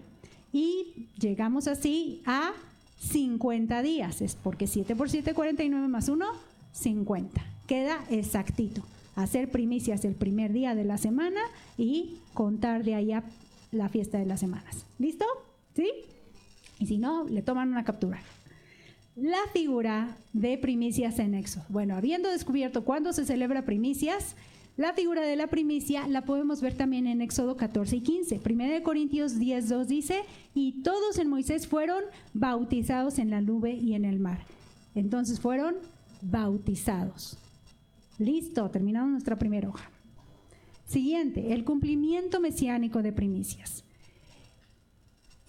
Y llegamos así a 50 días, es porque 7 por 7, 49 más 1, 50. Queda exactito. Hacer primicias el primer día de la semana y contar de ahí a la fiesta de las semanas. ¿Listo? ¿Sí? Y si no, le toman una captura. La figura de primicias en Éxodo. Bueno, habiendo descubierto cuándo se celebra primicias, la figura de la primicia la podemos ver también en Éxodo 14 y 15. 1 Corintios 10:2 dice, y todos en Moisés fueron bautizados en la nube y en el mar. Entonces fueron bautizados. Listo, terminamos nuestra primera hoja. Siguiente, el cumplimiento mesiánico de primicias.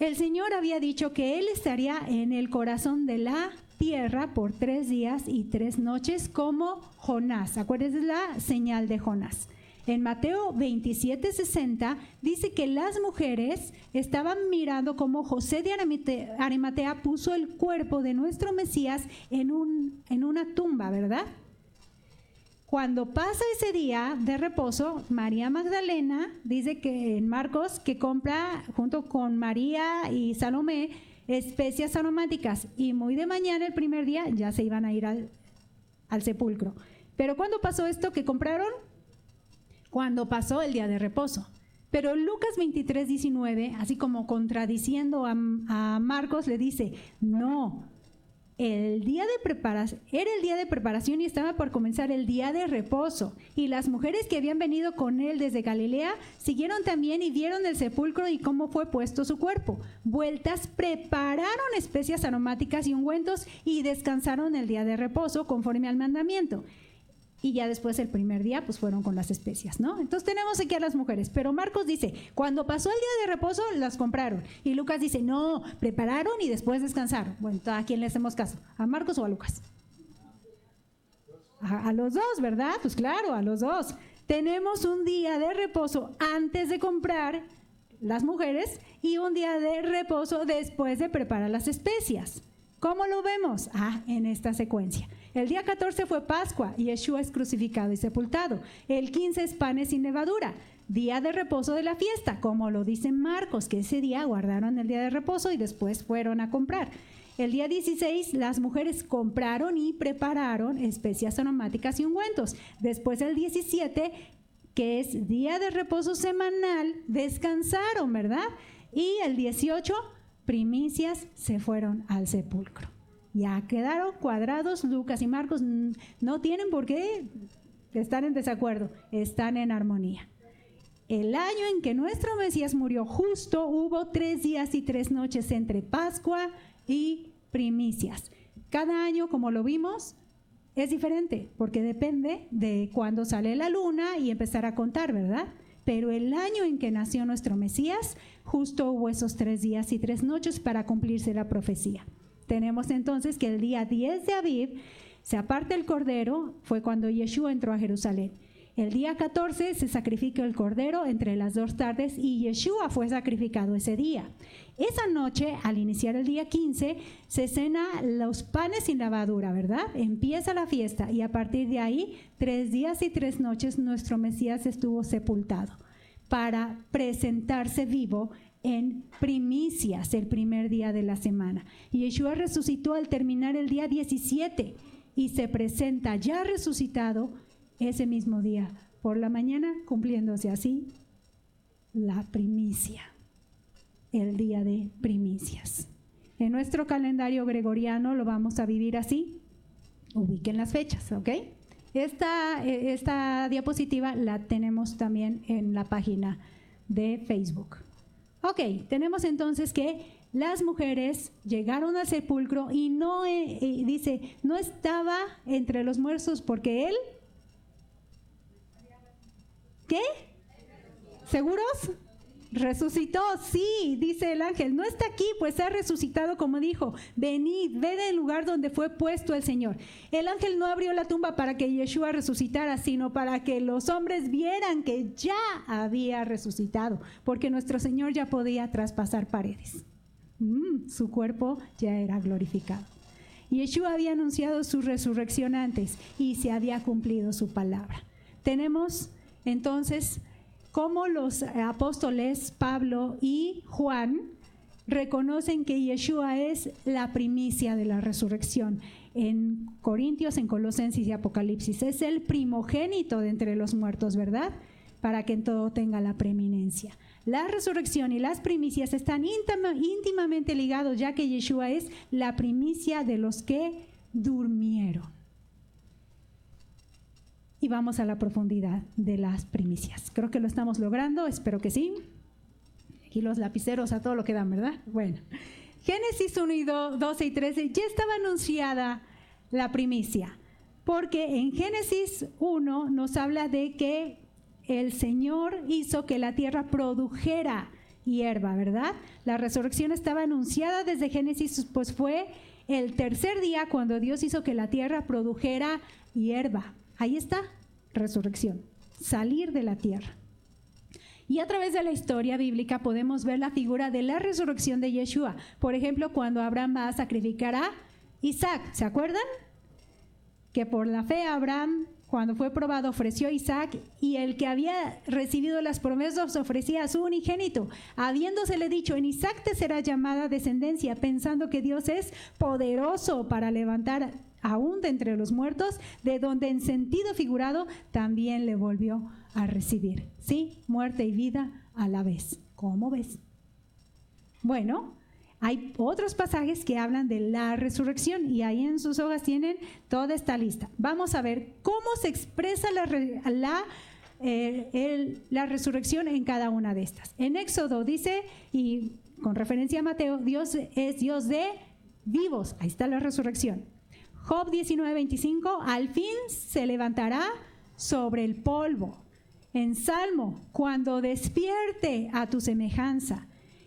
El Señor había dicho que Él estaría en el corazón de la tierra por 3 días y 3 noches como Jonás. Acuérdense la señal de Jonás. En Mateo 27:60 dice que las mujeres estaban mirando cómo José de Arimatea puso el cuerpo de nuestro Mesías en una tumba, ¿verdad? Cuando pasa ese día de reposo, María Magdalena dice que en Marcos que compra junto con María y Salomé especias aromáticas y muy de mañana el primer día ya se iban a ir al sepulcro. Pero ¿cuándo pasó esto que compraron? Cuando pasó el día de reposo. Pero Lucas 23:19, así como contradiciendo a Marcos, le dice, no, era el día de preparación y estaba por comenzar el día de reposo. Y las mujeres que habían venido con él desde Galilea siguieron también y vieron el sepulcro y cómo fue puesto su cuerpo. Vueltas, prepararon especias aromáticas y ungüentos y descansaron el día de reposo conforme al mandamiento. Y ya después el primer día pues fueron con las especias, ¿no? Entonces tenemos aquí a las mujeres, pero Marcos dice, cuando pasó el día de reposo las compraron. Y Lucas dice, no, prepararon y después descansaron. Bueno, ¿a quién le hacemos caso? ¿A Marcos o a Lucas? A los dos, ¿verdad? Pues claro, a los dos. Tenemos un día de reposo antes de comprar las mujeres y un día de reposo después de preparar las especias. ¿Cómo lo vemos? En esta secuencia. El día 14 fue Pascua y Yeshua es crucificado y sepultado. El 15 es panes sin levadura, día de reposo de la fiesta, como lo dice Marcos, que ese día guardaron el día de reposo y después fueron a comprar. El día 16 las mujeres compraron y prepararon especias aromáticas y ungüentos. Después el 17, que es día de reposo semanal, descansaron, ¿verdad? Y el 18, primicias se fueron al sepulcro. Ya quedaron cuadrados. Lucas y Marcos no tienen por qué estar en desacuerdo, están en armonía. El año en que nuestro Mesías murió, justo hubo 3 días y 3 noches entre Pascua y primicias. Cada año, como lo vimos, es diferente, porque depende de cuándo sale la luna y empezar a contar, ¿verdad? Pero el año en que nació nuestro Mesías, justo hubo esos 3 días y 3 noches para cumplirse la profecía. Tenemos entonces que el día 10 de Aviv se aparta el cordero, fue cuando Yeshua entró a Jerusalén. El día 14 se sacrificó el cordero entre las 2 tardes y Yeshua fue sacrificado ese día. Esa noche, al iniciar el día 15, se cena los panes sin levadura, ¿verdad? Empieza la fiesta y a partir de ahí, 3 días y 3 noches, nuestro Mesías estuvo sepultado para presentarse vivo en primicias, el primer día de la semana. Y Yeshua resucitó al terminar el día 17 y se presenta ya resucitado ese mismo día por la mañana, cumpliéndose así la primicia, el día de primicias. En nuestro calendario gregoriano lo vamos a vivir así. Ubiquen las fechas, ¿ok? Esta diapositiva la tenemos también en la página de Facebook. Ok, tenemos entonces que las mujeres llegaron al sepulcro y dice, no estaba entre los muertos porque él, ¿qué? ¿Seguros? Resucitó, sí, dice el ángel, no está aquí, pues ha resucitado como dijo, venid, ved el lugar donde fue puesto el Señor. El ángel no abrió la tumba para que Yeshua resucitara, sino para que los hombres vieran que ya había resucitado, porque nuestro Señor ya podía traspasar paredes. Su cuerpo ya era glorificado. Yeshua había anunciado su resurrección antes y se había cumplido su palabra. Tenemos entonces cómo los apóstoles Pablo y Juan reconocen que Yeshua es la primicia de la resurrección. En Corintios, en Colosenses y Apocalipsis, es el primogénito de entre los muertos, ¿verdad? Para que en todo tenga la preeminencia. La resurrección y las primicias están íntimamente ligados, ya que Yeshua es la primicia de los que durmieron. Y vamos a la profundidad de las primicias. Creo que lo estamos logrando, espero que sí. Aquí los lapiceros a todo lo que dan, ¿verdad? Bueno, Génesis 1 y 12 y 13 ya estaba anunciada la primicia, porque en Génesis 1 nos habla de que el Señor hizo que la tierra produjera hierba, ¿verdad? La resurrección estaba anunciada desde Génesis, pues fue el 3er día cuando Dios hizo que la tierra produjera hierba. Ahí está, resurrección, salir de la tierra. Y a través de la historia bíblica podemos ver la figura de la resurrección de Yeshua. Por ejemplo, cuando Abraham va a sacrificar a Isaac, ¿se acuerdan? Que por la fe Abraham, cuando fue probado, ofreció a Isaac, y el que había recibido las promesas ofrecía a su unigénito, habiéndosele dicho, en Isaac te será llamada descendencia, pensando que Dios es poderoso para levantar aún de entre los muertos, de donde en sentido figurado también le volvió a recibir. Sí, muerte y vida a la vez. ¿Cómo ves? Bueno, hay otros pasajes que hablan de la resurrección y ahí en sus hojas tienen toda esta lista. Vamos a ver cómo se expresa la resurrección en cada una de estas. En Éxodo dice, y con referencia a Mateo, Dios es Dios de vivos. Ahí está la resurrección. Job 19:25, al fin se levantará sobre el polvo. En Salmo, cuando despierte a tu semejanza.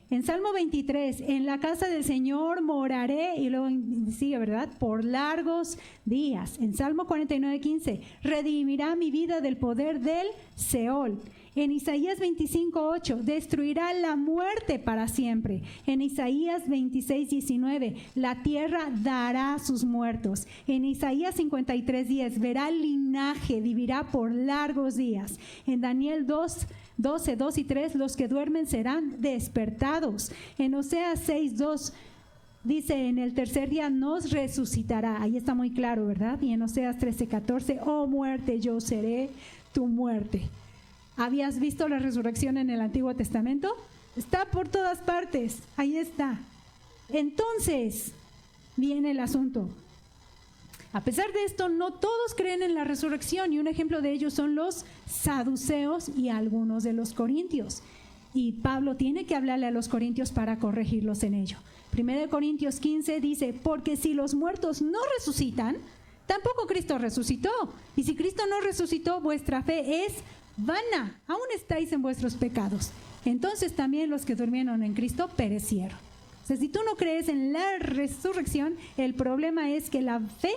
En Salmo 23, en la casa del Señor moraré, y luego sigue, ¿verdad? Por largos días. En Salmo 49:15, redimirá mi vida del poder del Seol. En Isaías 25:8, destruirá la muerte para siempre. En Isaías 26:19, la tierra dará a sus muertos. En Isaías 53:10, verá el linaje, vivirá por largos días. En Daniel 12, 2 y 3, los que duermen serán despertados. En Oseas 6:2, dice, en el 3er día nos resucitará. Ahí está muy claro, ¿verdad? Y en Oseas 13:14, oh muerte, yo seré tu muerte. ¿Habías visto la resurrección en el Antiguo Testamento? Está por todas partes, ahí está. Entonces, viene el asunto. A pesar de esto, no todos creen en la resurrección, y un ejemplo de ellos son los saduceos y algunos de los corintios. Y Pablo tiene que hablarle a los corintios para corregirlos en ello. 1 Corintios 15 dice, porque si los muertos no resucitan, tampoco Cristo resucitó. Y si Cristo no resucitó, vuestra fe es vana, aún estáis en vuestros pecados. Entonces también los que durmieron en Cristo perecieron. O sea, si tú no crees en la resurrección, el problema es que la fe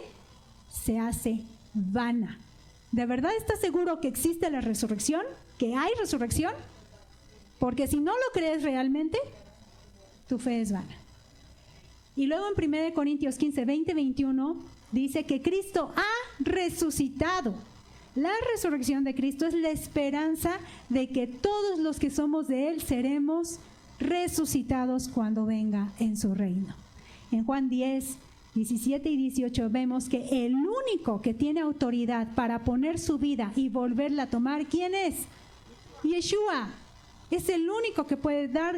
se hace vana. ¿De verdad estás seguro que existe la resurrección? ¿Que hay resurrección? Porque si no lo crees realmente, tu fe es vana. Y luego en 1 Corintios 15, 20, 21, dice que Cristo ha resucitado. La resurrección de Cristo es la esperanza de que todos los que somos de Él seremos resucitados cuando venga en su reino. En Juan 10, 17 y 18 vemos que el único que tiene autoridad para poner su vida y volverla a tomar, ¿quién es? Yeshua. Es el único que puede dar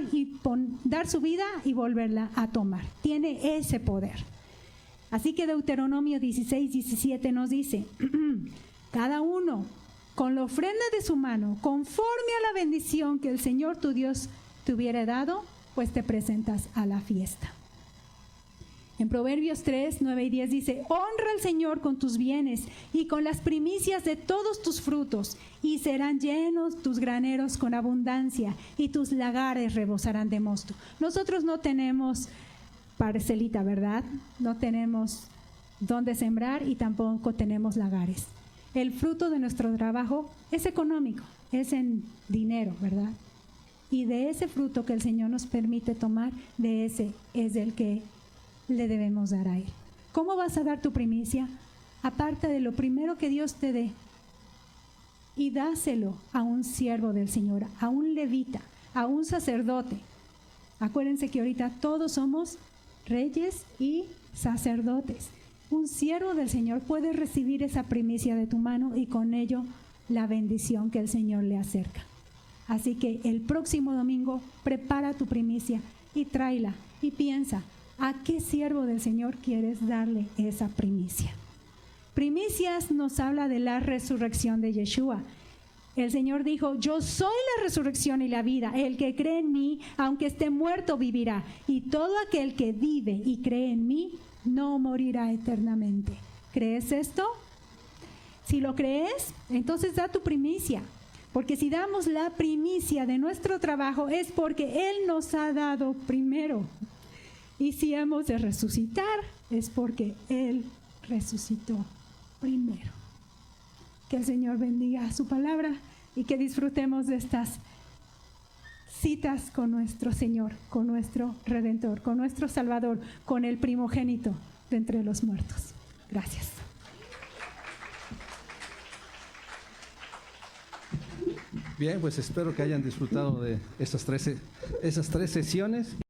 su vida y volverla a tomar. Tiene ese poder. Así que Deuteronomio 16, 17 nos dice, cada uno con la ofrenda de su mano, conforme a la bendición que el Señor tu Dios te hubiera dado, pues te presentas a la fiesta. En Proverbios 3, 9 y 10 dice, honra al Señor con tus bienes y con las primicias de todos tus frutos, y serán llenos tus graneros con abundancia, y tus lagares rebosarán de mosto. Nosotros no tenemos parcelita, ¿verdad? No tenemos dónde sembrar y tampoco tenemos lagares. El fruto de nuestro trabajo es económico, es en dinero, ¿verdad? Y de ese fruto que el Señor nos permite tomar, de ese es el que le debemos dar a Él. ¿Cómo vas a dar tu primicia? Aparte de lo primero que Dios te dé, y dáselo a un siervo del Señor, a un levita, a un sacerdote. Acuérdense que ahorita todos somos reyes y sacerdotes. Un siervo del Señor puede recibir esa primicia de tu mano y con ello la bendición que el Señor le acerca. Así que el próximo domingo prepara tu primicia y tráela y piensa, ¿a qué siervo del Señor quieres darle esa primicia? Primicias nos habla de la resurrección de Yeshua. El Señor dijo, yo soy la resurrección y la vida. El que cree en mí, aunque esté muerto, vivirá. Y todo aquel que vive y cree en mí, no morirá eternamente. ¿Crees esto? Si lo crees, entonces da tu primicia. Porque si damos la primicia de nuestro trabajo es porque Él nos ha dado primero. Y si hemos de resucitar es porque Él resucitó primero. Que el Señor bendiga su palabra y que disfrutemos de estas citas con nuestro Señor, con nuestro Redentor, con nuestro Salvador, con el primogénito de entre los muertos. Gracias. Bien, pues espero que hayan disfrutado de esas tres sesiones.